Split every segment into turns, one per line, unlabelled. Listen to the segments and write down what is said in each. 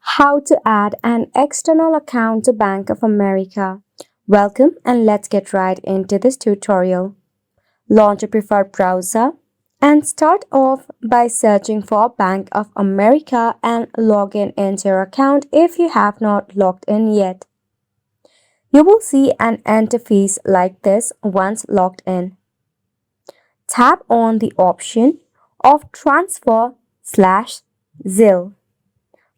How to add an external account to Bank of America. Welcome and let's get right into this tutorial. Launch a preferred browser and start off by searching for Bank of America and log in into your account if you have not logged in yet. You will see an interface like this once logged in. Tap on the option of Transfer/Zelle.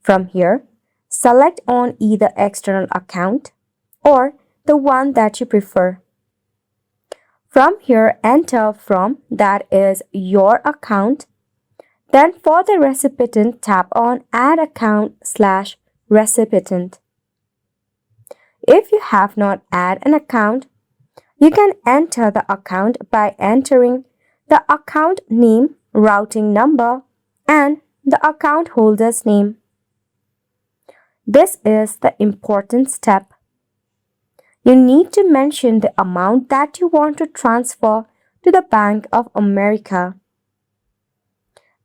From here, select on either external account or the one that you prefer. From here, enter from that is your account. Then for the recipient, tap on Add Account/Recipient. If you have not added an account, you can enter the account by entering the account name, routing number, and the account holder's name. This is the important step. You need to mention the amount that you want to transfer to the Bank of America.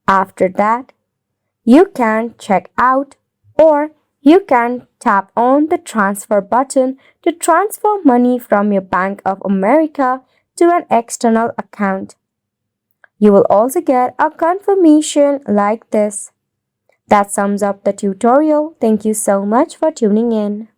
After that, you can check out or you can tap on the transfer button to transfer money from your Bank of America to an external account. You will also get a confirmation like this. That sums up the tutorial. Thank you so much for tuning in.